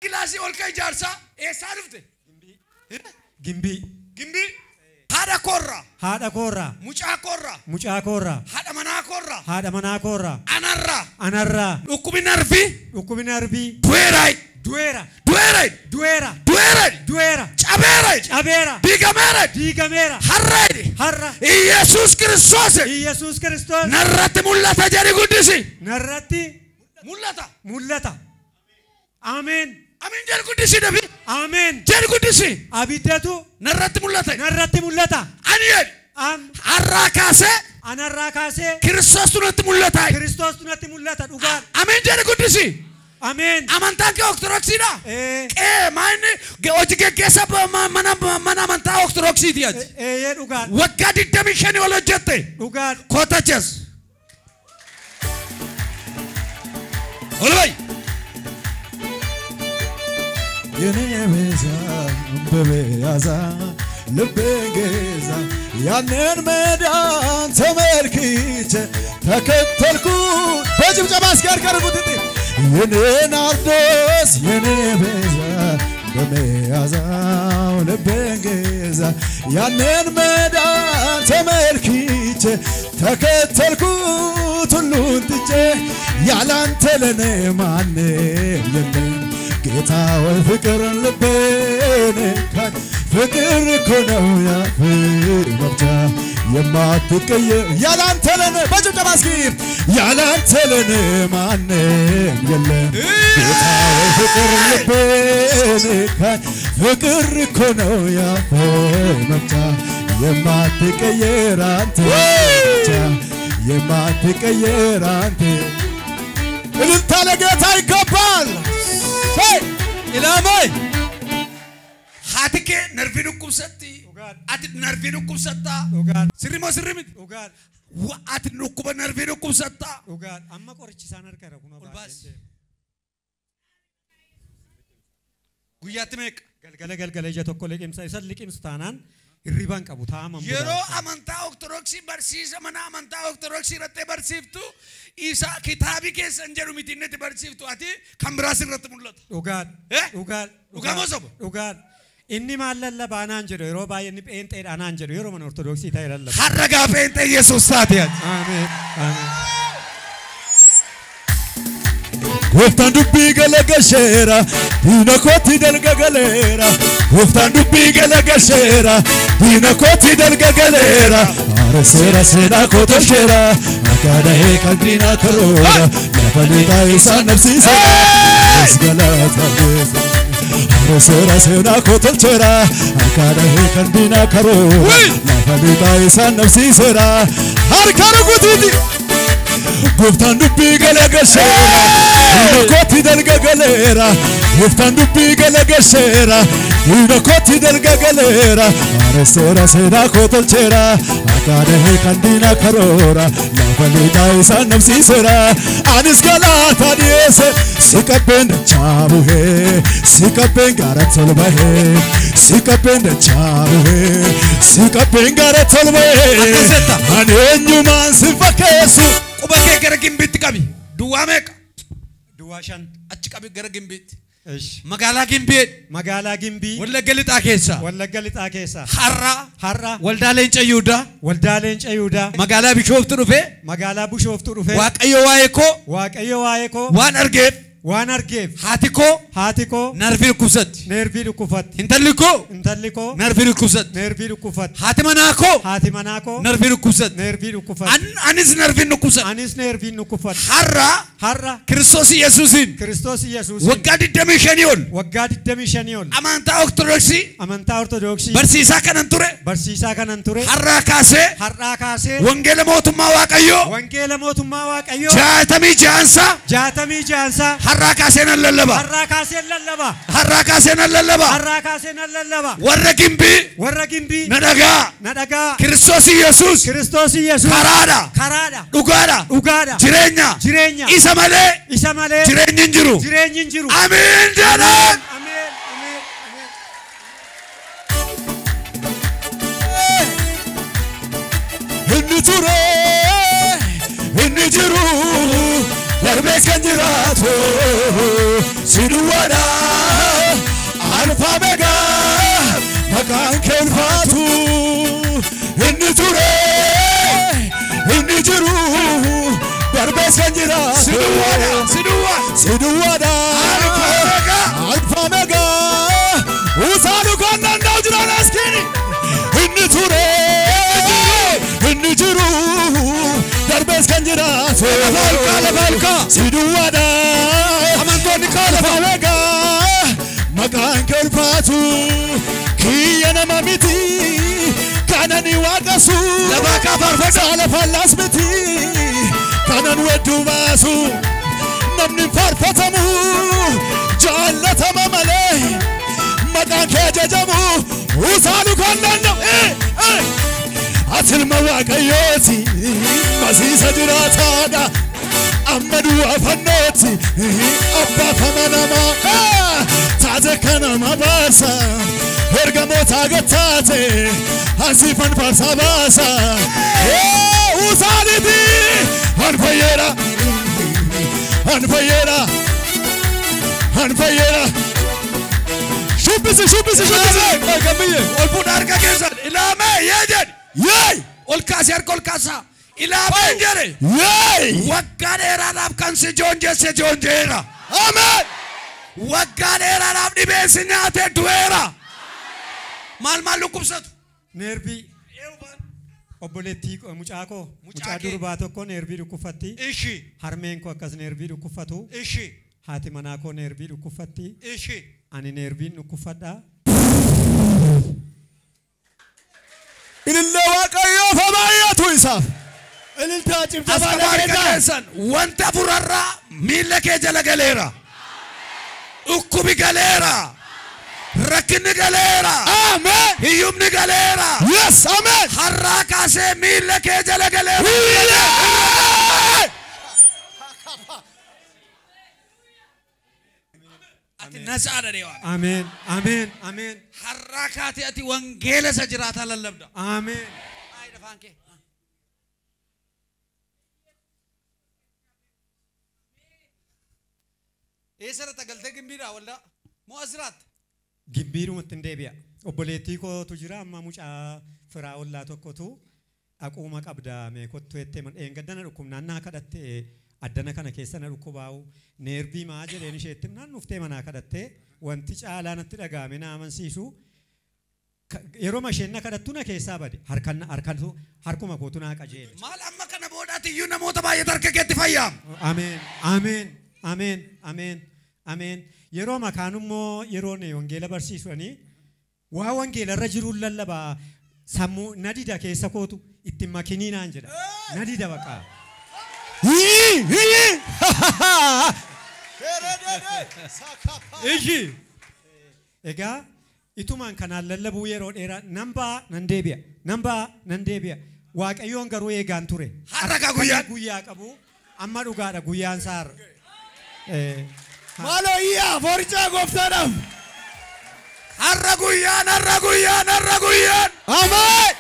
كلاسي والكي جارسا إيه صارفته جنبي هذا كورة هذا كورة مجا كورة هذا منا كورة هذا منا كورة أنا الرا وكم نرفي دويرا شابيرا ديغاميرا هرّا يسوع كريستوس نرّت ملّتا جاري قدسي ملّتا آمين جاري قدسي نبي آمين جاري قدسي أبيتاتو نرّت ملّتا أنيل أنا راكاسة كريستوس نرّت ملّتا آمين جاري قدسي آمين amantaan kee ortodoksiidha maanni hojii geggeessa mana amantaa ortodoksiiti ati waggaa 25 ol hojjette kootaches olbay የኔቤዛ በበያዛ ልቤጌዛ ያንን መዳን ተመልክቼ ተከተልኩት በጭብጨባ አስከርከርኩት የኔን አርዶስ የኔቤዛ በመያዛው ልቤጌዛ ያንን መዳን ተመልክቼ ተከተልኩት ሁሉን ትቼ ያላንተ ለኔ ማንም የለም ጌታ ወይ ፍቅር ልቤን ካን ፍቅር እኮ ነው ያ ፍቅር የማትቀየር ያላንተ ለኔ በጭብጨባ እስኪ ያላንተ ለኔ ማንም የለም ጌታ ወይ ፍቅር ልቤን ካን ፍቅር እኮ ነው ያ ፍቅር የማትቀየር አንተ የማትቀየር አንተ እልልታ ለጌታ ይገባል إلهي هاتك نرفين كوساتي أت نرفين كوساتا سري ما سري مت وأت نكوب نرفين كوساتا أما كورتش سانر كره كنا بس قياتمك قال جاتو كله كم سايسر لكم ستانان الريبان كابو تام يرو أمانتا أكتروكسي برسيس أمانا أمانتا أكتروكسي رتة برسيفتو إيسا كتابي كسنجرو ميتينة برسيفتو أتي كمبراس رتة مولات وقال موسو إني ما الله بانانجرو يرو باي إني بنت أنانجرو يرو من أرثوذكسي تاير الله خرجا بنت يسوع ساتيا آمين وفتان دبي غلغشيرا دينا كوتي دلغغليرا وفتان دبي غلغشيرا دينا كوتي دلغغليرا ارسيرا سينا كوتشيرا اكادا هيك دينا كرورا لفليتا يسا نفسي اسغلات ارسيرا سينا كوتشيرا اكادا هيك دينا كرورا لفليتا يسا نفسي سيرا هركارو كوتي وفتان دبي غلغشيرا دينا كوتي دلغغليرا وفتان دبي غلغشيرا دينا كوتي دلغغليرا ارسيرا سينا كوتشيرا اكاده كاندينا كرورا لفليتا يسا نفسي سيرا انس غلاتا ديس سيكبن چابوه سيكبن غارتلبه سيكبن چابوه سيكبن غارتلبه انينو مان سفكسو قبكه غرغين بيت كبي دوامك دواشان اتشكبي غرغين بيت إيش مقالة جنبي ولا قلت أكيسا حرة والدالينش أيودا مقالة بشوف تروفه واك أيو وايكو وان أرجيف هاتيكو نرفي الكوفت انتلكو نرفي الكوفت هاتمناكو نرفي الكوفت أنيس نرفي الكوفت حرة كريستوس يسوسين وقاد الدميشانيول أمانتا أرثوذكسي برسيسا كنن توري حرة كاسة وانجيل موتما واقعيو جاتمي جانسا حرة كاسة اللبا ورقين بي ندقا كريستوس يسوس كرادا دوغادا جيرينيا إيسا مالي جيرينيا نجرو آمين جانان النجرو لربك نجراتو سنوانا Siduwada Alfa Mega Usalu Konan Dawjiran Askini Inni Ture Inni Jiru Darbes Kanjirat Balka Siduwada Amantoni Alfa Mega Makan Kelfatu Kiyana Mamiti Kanani Wakasu Labaka Farfasa Alafalas Miti Kanan Wedubasu Namni farfatamu Jaallatama malee Maqaan kee jajamu Usaalu konnanno Atilma Waaqayyooti Masiisa jiraataadha Amma du'a fannooti Abbaa kamanamaa Taate kanama baasa Ergamoota gattaate Asiifan farsa baasa Usaaliiti Anfayyeera Anfayyeera Anfayyeera Shubbisi Gambiye ol fuudha harka keessan ilaamee yee jedhi Yeey ol kaasee harka ol kaasaa ilaamee jedhe Yeey waggaa dheeraadhaaf kan si joonjeera Amen waggaa dheeraadhaaf dhibee si nyaatee du'eera maal lukkubsatu Nerbii obboleettii mucaa durbaa tokko nerbii dhukkufatti harmeen koo akkas nerbii dhukkufatu haati manaa koo nerbii dhukkufatti ani nerbiin dhukkufadha Ilillee Waaqayyoo fabaayatu isaaf ililtaa cimta baaleesan wanta furarraa miilla kee jala galeera dhukkubi galeera Rakkinni galeera Amen hiyyumni galeera Yes Amen harraa kaasee miilla kee jala galeera ati nasaadha deewaan Amen harraa kaatee ati wangeela isa jiraataa lallabda Amen dhafaan kee eessarratti galtee gimbiidhaa waldaa moo asirratti Gibbiirumatti hin deebi'a. Obboleettii kootu jira amma mucaa firaa ollaa tokkotu aquuma qabda meekottu jettee eeggaddana dhukkubnaannaa kadhattee addana kana keessa na dhukkubaa'u neerbii maa jedheen isheetti naan dhuftee manaa kadhattee wanti caalaa natti dhagaame na amansiisu yeroo masheenna kadhattu na keessaa bade harkuma kootu naa qajeele. Maal amma kana boodaatti iyyuu namoota baay'ee harka keetti fayyaam. Ameen. Yeroo makaanummoo yeroo ne wangeela barsiisanii waa wangeela irra jiruun lallabaa sammuu nadida keessa kootu itti makinii naan jedha nadida baqaa. Egaa itumaan kanaan lallabuu yeroo dheeraa nan deebi'a Waaqayyoon garuu eegaan ture. Har'a guyyaa qabu amma dhugaadha guyyaan saar. Malo iya forja goftanam harra guyyaan Amen